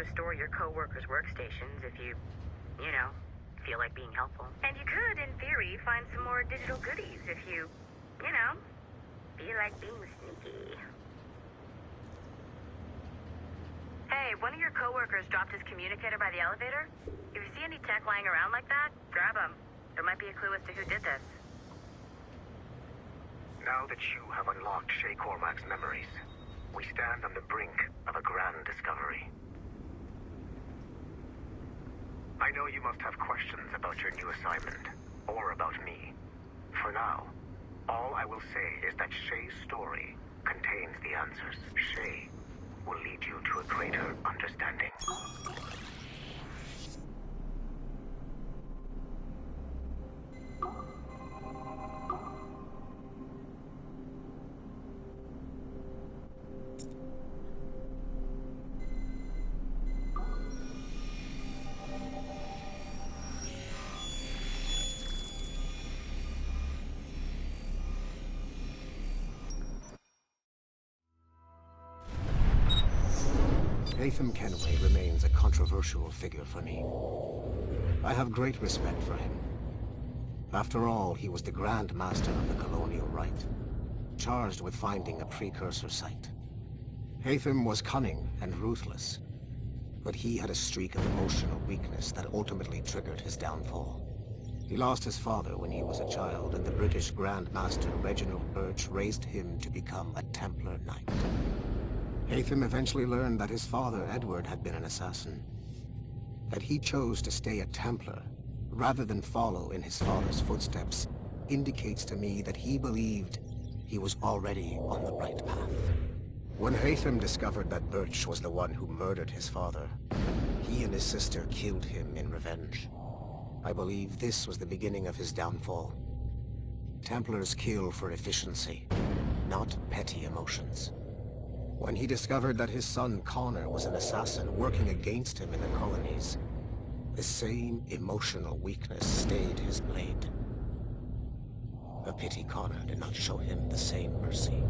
restore your co-workers' workstations if you know, feel like being helpful. And you could, in theory, find some more digital goodies if you know, feel like being sneaky. Hey, one of your co-workers dropped his communicator by the elevator. If you see any tech lying around like that, grab them. There might be a clue as to who did this. Now that you have unlocked Shay Cormac's memories, we stand on the brink of a grand discovery. I know you must have questions about your new assignment, or about me. For now, all I will say is that Shay's story contains the answers. Shay will lead you to a greater understanding. Haytham Kenway remains a controversial figure for me. I have great respect for him. After all, he was the Grand Master of the Colonial Rite, charged with finding a precursor site. Haytham was cunning and ruthless, but he had a streak of emotional weakness that ultimately triggered his downfall. He lost his father when he was a child, and the British Grand Master Reginald Birch raised him to become a Templar Knight. Haytham eventually learned that his father, Edward, had been an assassin. That he chose to stay a Templar, rather than follow in his father's footsteps, indicates to me that he believed he was already on the right path. When Haytham discovered that Birch was the one who murdered his father, he and his sister killed him in revenge. I believe this was the beginning of his downfall. Templars kill for efficiency, not petty emotions. When he discovered that his son Connor was an assassin working against him in the colonies, the same emotional weakness stayed his blade. A pity Connor did not show him the same mercy.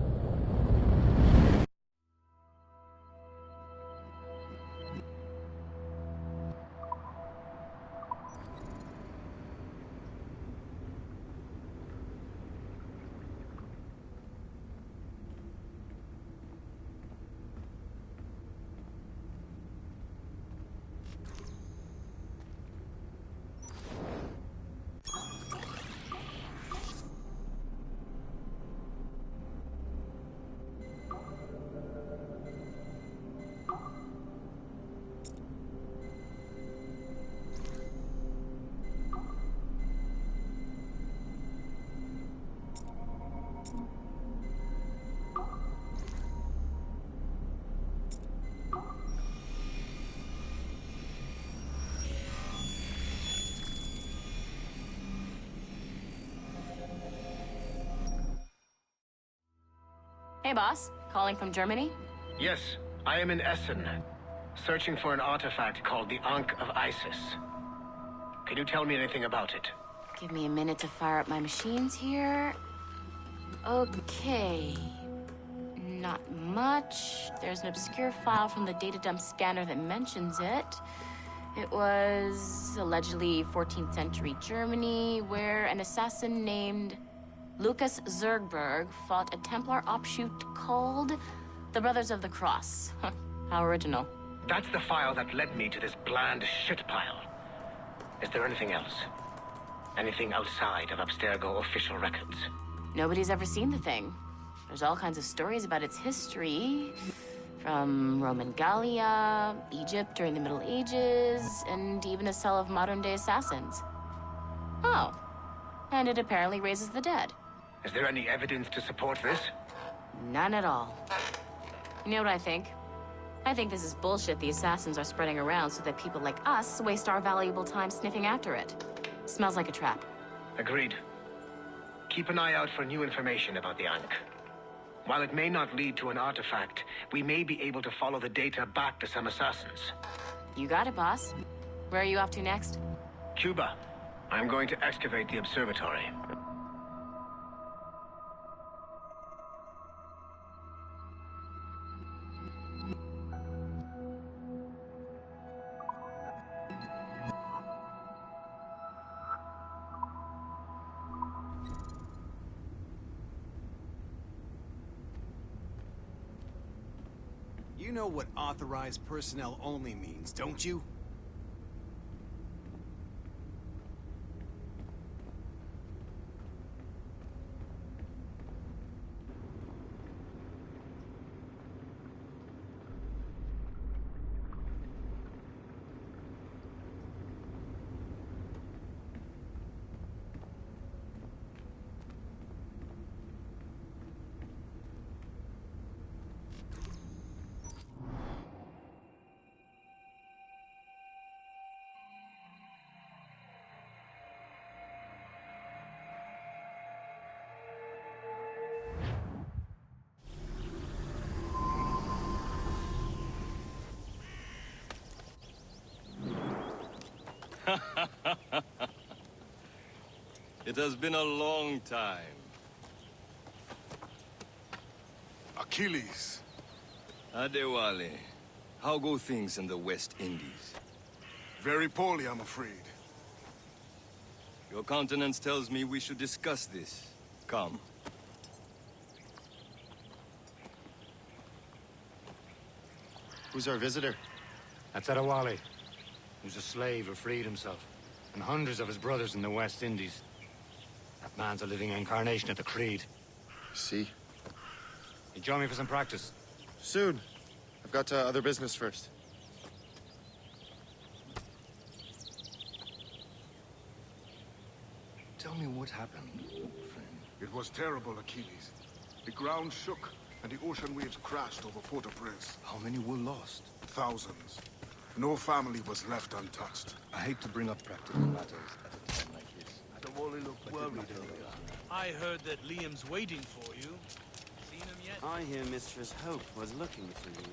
Hey, boss. Calling from Germany? Yes, I am in Essen, searching for an artifact called the Ankh of Isis. Can you tell me anything about it? Give me a minute to fire up my machines here. Okay. Not much. There's an obscure file from the data dump scanner that mentions it. It was allegedly 14th century Germany, where an assassin named Lucas Zergberg fought a Templar offshoot called the Brothers of the Cross. How original. That's the file that led me to this bland shit pile. Is there anything else? Anything outside of Abstergo official records? Nobody's ever seen the thing. There's all kinds of stories about its history. From Roman Gallia, Egypt during the Middle Ages, and even a cell of modern-day assassins. Oh. And it apparently raises the dead. Is there any evidence to support this? None at all. You know what I think? I think this is bullshit the assassins are spreading around so that people like us waste our valuable time sniffing after it. Smells like a trap. Agreed. Keep an eye out for new information about the Ankh. While it may not lead to an artifact, we may be able to follow the data back to some assassins. You got it, boss. Where are you off to next? Cuba. I'm going to excavate the observatory. You know what authorized personnel only means, don't you? It has been a long time. Achilles. Adewale, how go things in the West Indies? Very poorly, I'm afraid. Your countenance tells me we should discuss this. Come. Who's our visitor? That's Adewale, who's a slave who freed himself, and hundreds of his brothers in the West Indies. That man's a living incarnation of the Creed. See? You join me for some practice? Soon. I've got other business first. Tell me what happened, friend. It was terrible, Achilles. The ground shook, and the ocean waves crashed over Port-au-Prince. How many were lost? Thousands. No family was left untouched. I hate to bring up practical matters at a time like this. Adewale looked worried earlier. I heard that Liam's waiting for you. Seen him yet? I hear Mistress Hope was looking for you.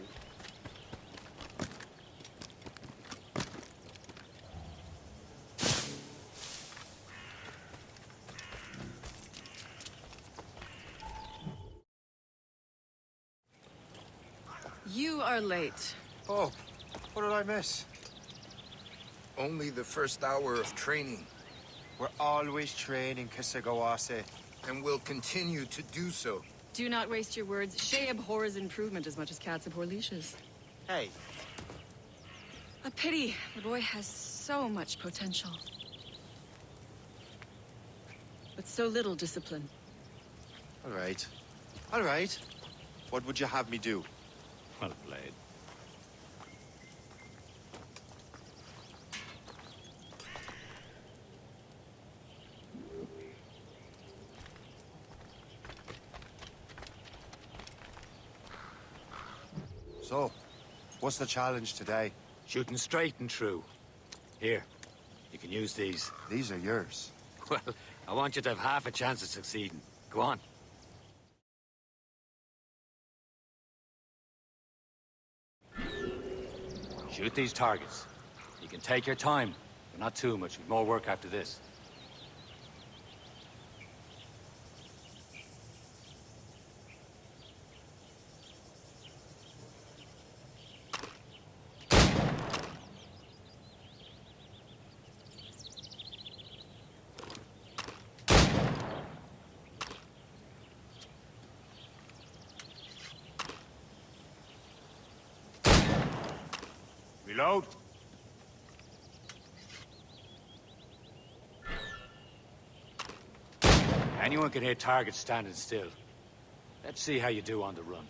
You are late. Oh, what did I miss? Only the first hour of training. We're always training, Kisagawase, and we'll continue to do so. Do not waste your words. Shay abhors improvement as much as cats abhor leashes. Hey. A pity. The boy has so much potential. But so little discipline. All right. All right. What would you have me do? Well played. So, what's the challenge today? Shooting straight and true. Here, you can use these. These are yours. Well, I want you to have half a chance of succeeding. Go on. Shoot these targets. You can take your time, but not too much. We've more work after this. Reload. Anyone can hit targets standing still. Let's see how you do on the run.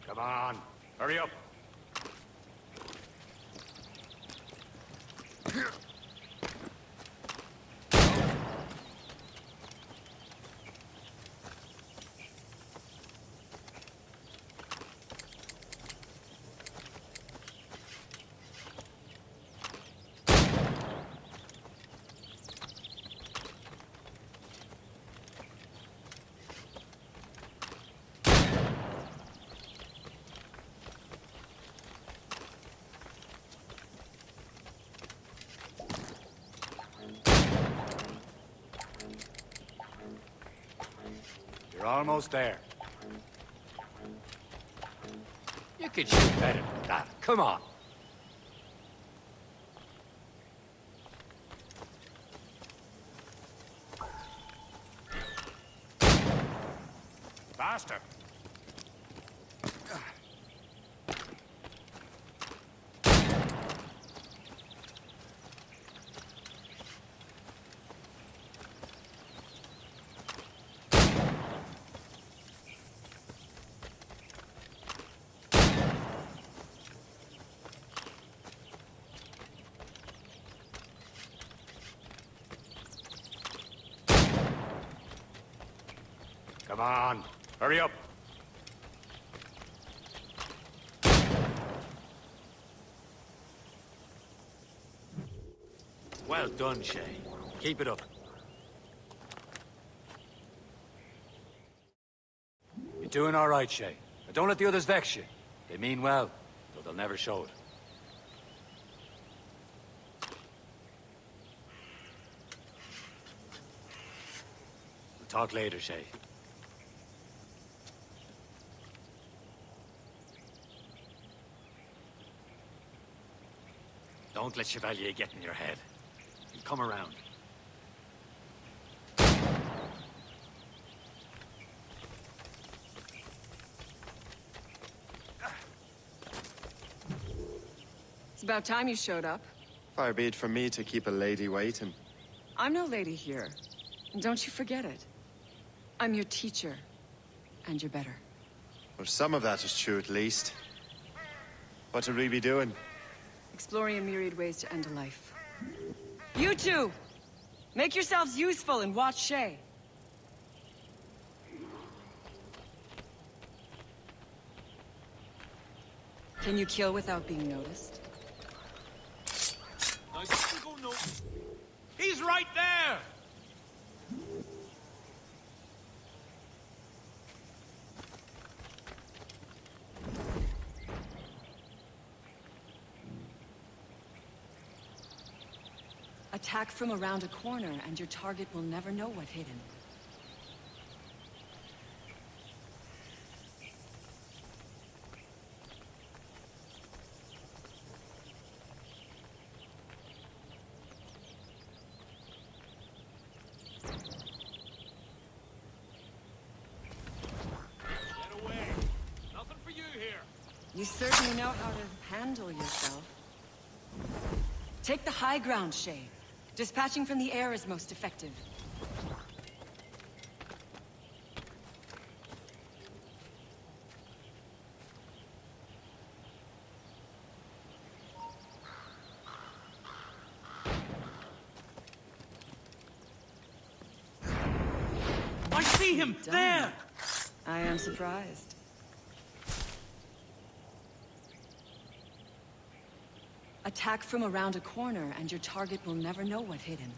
Come on, hurry up. You're almost there. You could shoot better than that. Come on. Faster. Come on, hurry up. Well done, Shay. Keep it up. You're doing all right, Shay. But don't let the others vex you. They mean well, though they'll never show it. We'll talk later, Shay. Don't let Chevalier get in your head. He'll come around. It's about time you showed up. Far be it from me to keep a lady waiting. I'm no lady here. And don't you forget it. I'm your teacher. And you're better. Well, some of that is true at least. What would we be doing? Exploring a myriad ways to end a life. You two! Make yourselves useful and watch Shay. Can you kill without being noticed? He's right there! Attack from around a corner, and your target will never know what hit him. Get away! Nothing for you here! You certainly know how to handle yourself. Take the high ground, Shay. Dispatching from the air is most effective. I see him! There! I am surprised. Attack from around a corner, and your target will never know what hit him.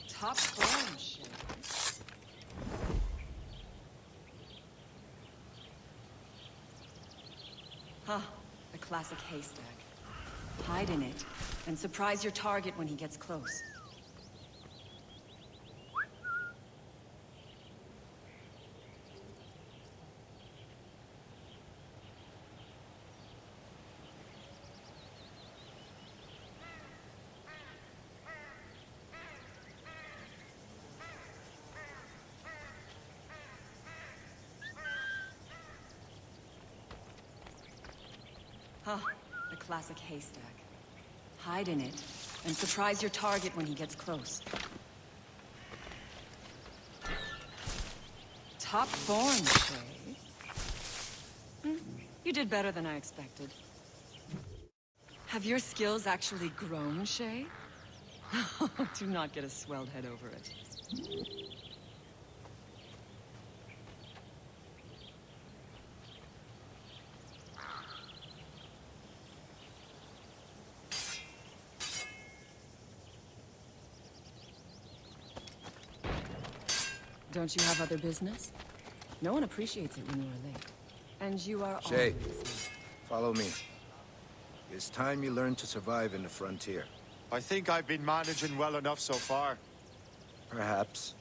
Top form, Shay. Huh. A classic haystack. Hide in it, and surprise your target when he gets close. Huh, a classic haystack. Hide in it, and surprise your target when he gets close. Top form, Shay. You did better than I expected. Have your skills actually grown, Shay? Do not get a swelled head over it. Don't you have other business? No one appreciates it when you are late. And you are Shay, always... follow me. It's time you learn to survive in the frontier. I think I've been managing well enough so far. Perhaps.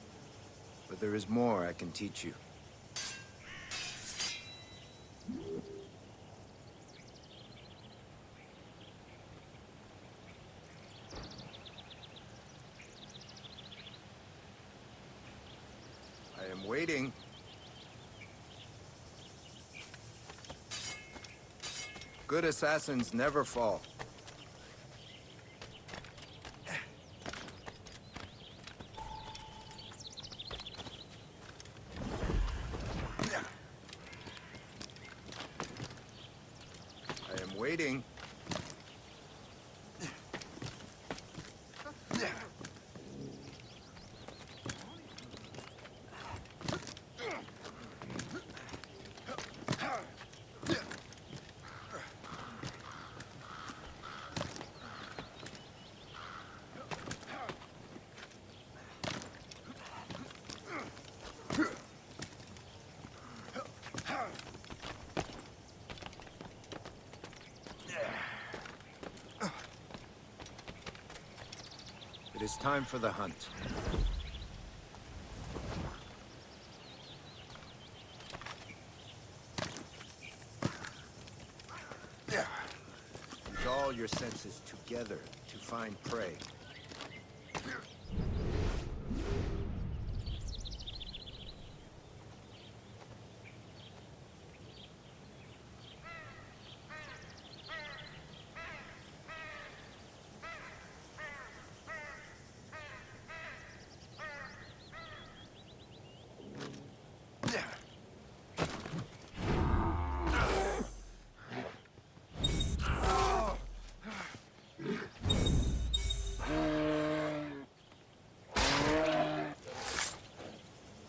But there is more I can teach you. I am waiting. Good assassins never fall. I am waiting. It is time for the hunt. Use all your senses together to find prey.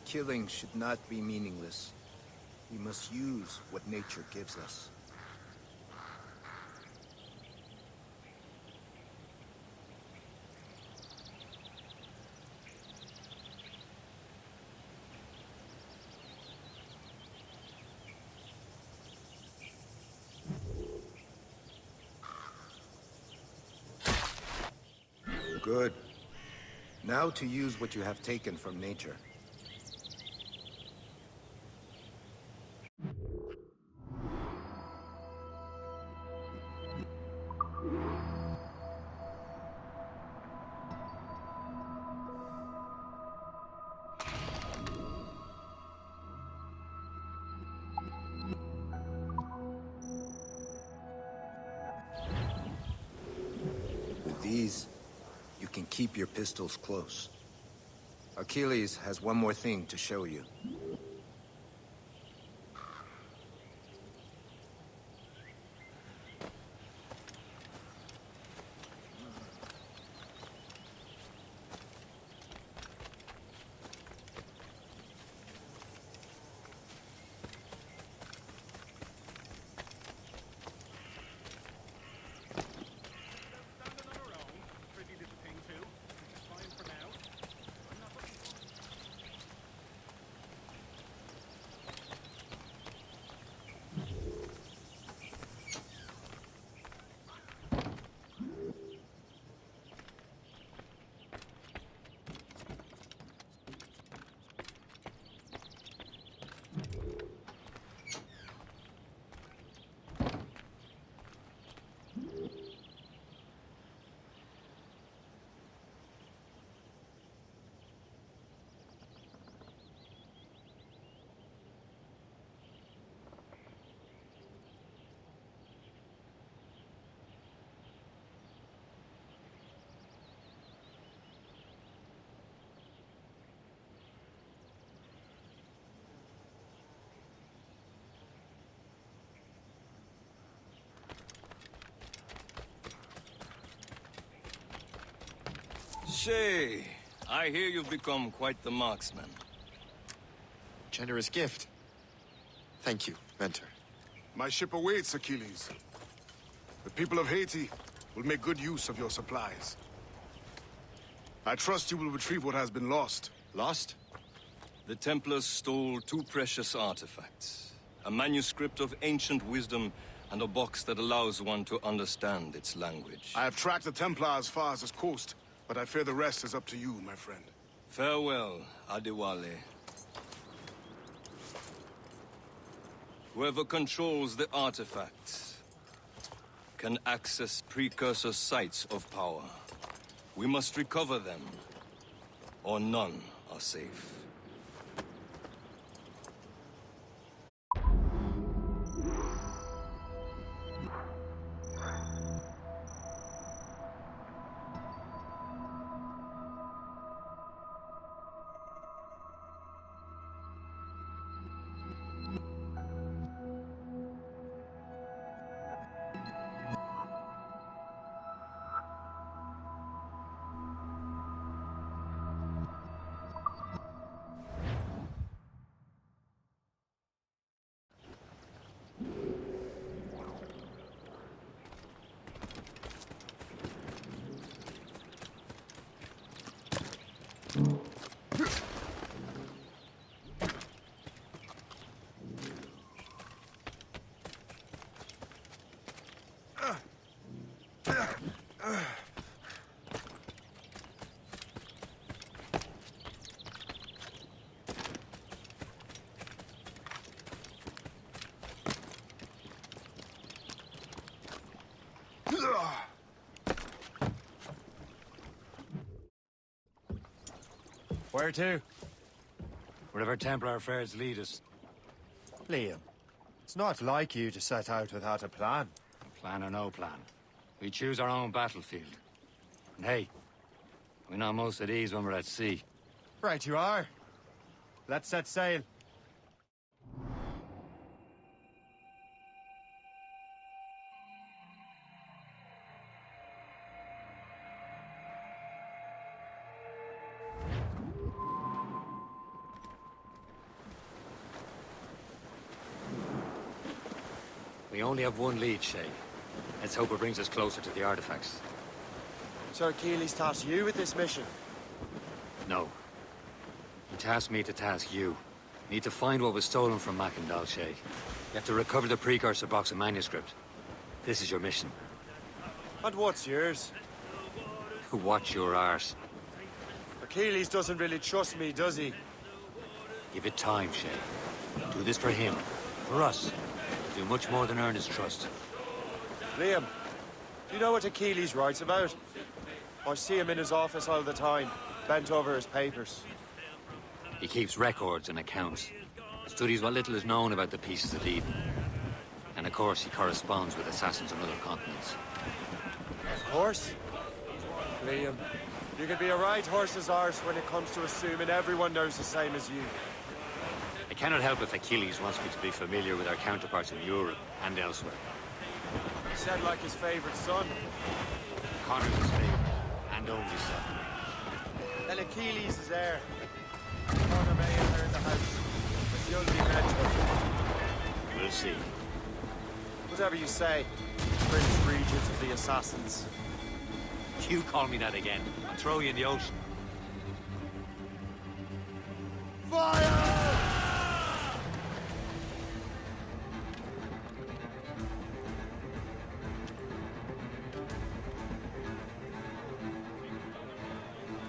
Killing should not be meaningless. We must use what nature gives us. Good. Now to use what you have taken from nature. With these, you can keep your pistols close. Achilles has one more thing to show you. Shay, I hear you've become quite the marksman. Generous gift. Thank you, Mentor. My ship awaits, Achilles. The people of Haiti will make good use of your supplies. I trust you will retrieve what has been lost. Lost? The Templars stole 2 precious artifacts. A manuscript of ancient wisdom and a box that allows one to understand its language. I have tracked the Templar as far as this coast, but I fear the rest is up to you, my friend. Farewell, Adewale. Whoever controls the artifacts can access precursor sites of power. We must recover them, or none are safe. Where to? Wherever Templar affairs lead us. Liam, it's not like you to set out without a plan. Plan or no plan. We choose our own battlefield. And hey, we know most of these when we're at sea. Right you are. Let's set sail. We only have one lead, Shay. Let's hope it brings us closer to the artifacts. So Achilles tasked you with this mission? No. He tasked me to task you. Need to find what was stolen from Mackandal, Shay. You have to recover the precursor box of manuscript. This is your mission. And what's yours? Watch your arse. Achilles doesn't really trust me, does he? Give it time, Shay. Do this for him. For us. Do much more than earn his trust. Liam, do you know what Achilles writes about? I see him in his office all the time, bent over his papers. He keeps records and accounts. Studies what little is known about the pieces of Eden. And of course, he corresponds with assassins on other continents. Of course. Liam, you can be a right horse's arse when it comes to assuming everyone knows the same as you. I cannot help if Achilles wants me to be familiar with our counterparts in Europe and elsewhere. He said like his favorite son. Connor's his favorite, and only son. Then Achilles is heir. Connor may inherit the house, but you'll be mentor. We'll see. Whatever you say, Prince Regent of the Assassins. You call me that again, I'll throw you in the ocean. Fire!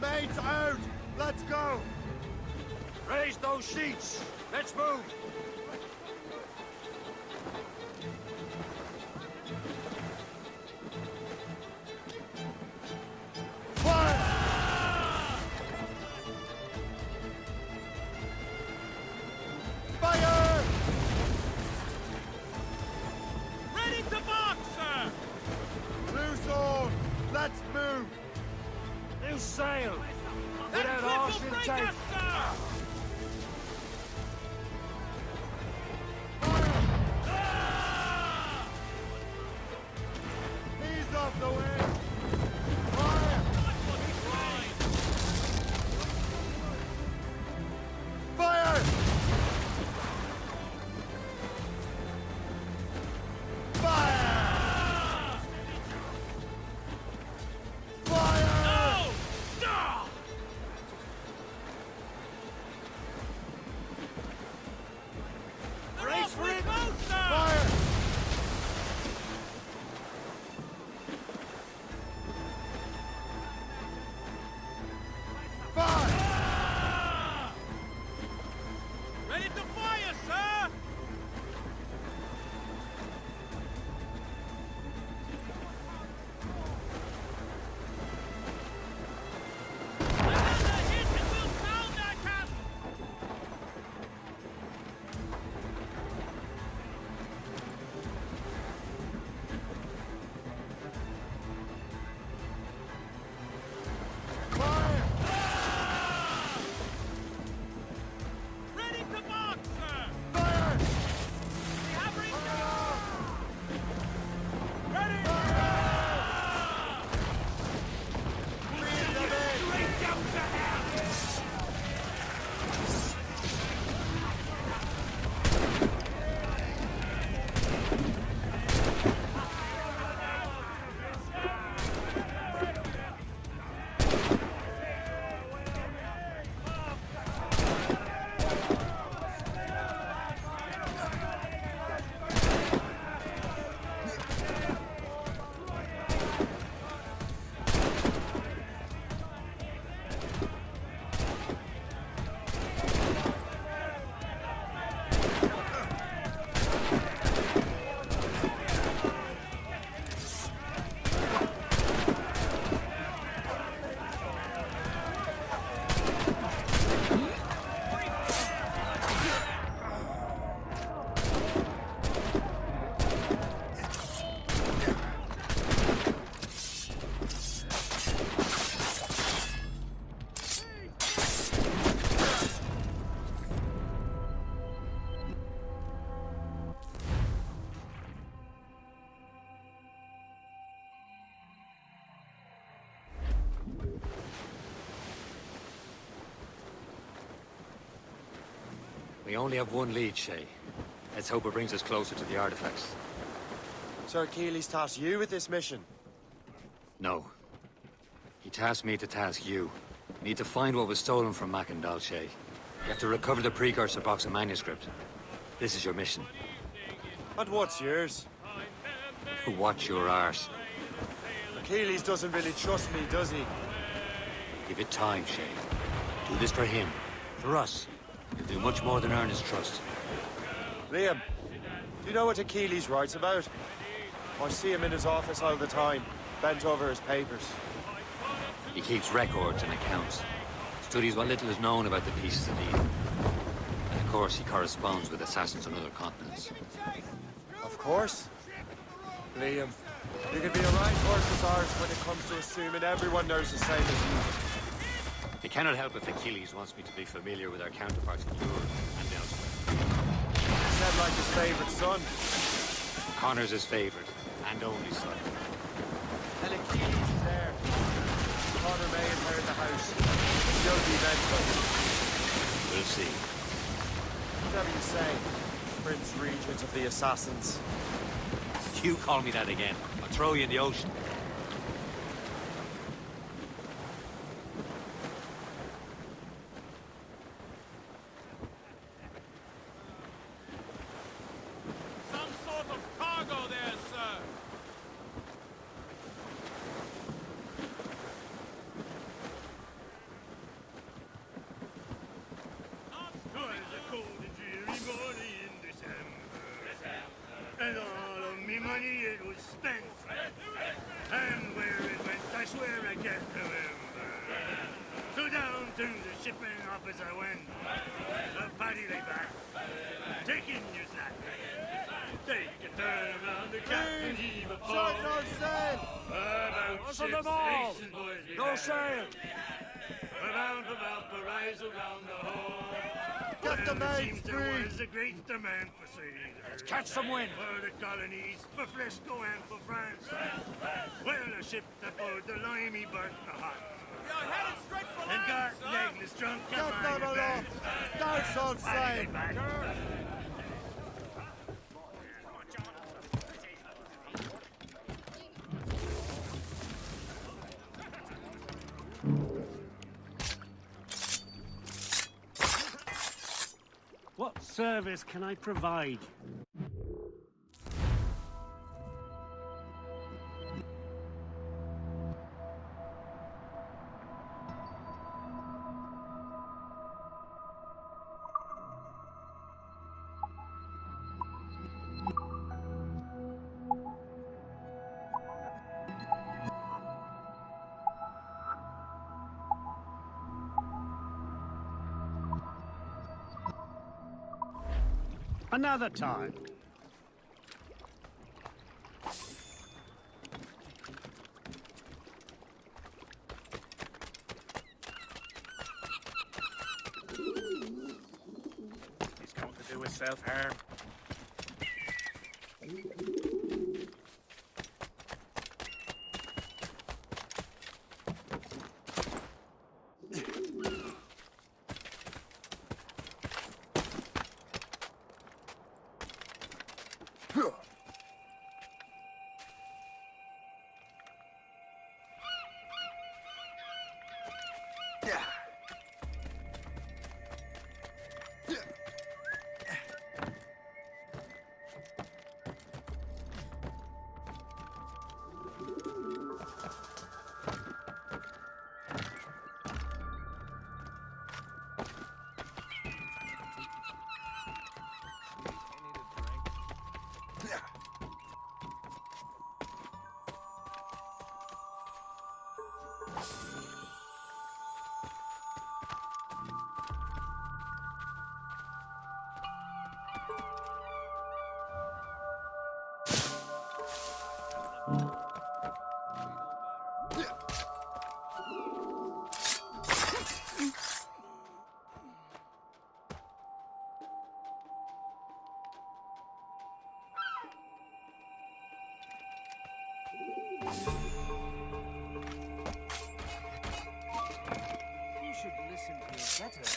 Mates out! Let's go! Raise those sheets! Let's move! Fire! Ready to box, sir! Loose all! Let's move! New sail! That Without cliff horse will and break tape! us, sir! We only have one lead, Shay. Let's hope it brings us closer to the artifacts. Sir Achilles tasked you with this mission? No. He tasked me to task you. We need to find what was stolen from Mac and Dalshay. You have to recover the precursor box of manuscript. This is your mission. And what's yours? Watch your arse. Achilles doesn't really trust me, does he? Give it time, Shay. Do this for him. For us. You'll do much more than earn his trust. Liam, do you know what Achilles writes about? I see him in his office all the time, bent over his papers. He keeps records and accounts. Studies what little is known about the pieces of Eden. And of course, he corresponds with assassins on other continents. Of course. Liam, you can be a right horse's arse when it comes to assuming everyone knows the same as you. It cannot help if Achilles wants me to be familiar with our counterparts in Europe and elsewhere. He said like his favorite son. Connor's his favorite, and only son. And Achilles is there. Connor may inherit the house. Still be mental. We'll see. Whatever you say, Prince Regent of the Assassins. You call me that again, I'll throw you in the ocean. Some sort of cargo there, sir. Twas a cold and dreary morning in December, and all of me money it was spent. And where it went, I swear I can't remember. So down to the shipping office I went. The paddy lay back, taking your snack. Take a turn around the captain, heave a pole. No sail! About Us on ships, the ball! stations, boys, we No have. sail! We're bound for Valparaiso round the whole. Get the Well, it mates seems free! there was a great demand for sailors. Let's catch some wind. For the colonies, for Frisco and for France. Well, a ship that bore the limey berthed the hot. You're headed straight for And got land, sir. legless drunk Get and them aloft! That's all sail! What service can I provide? Another time. He's going to do his self-harm. You should listen to me better.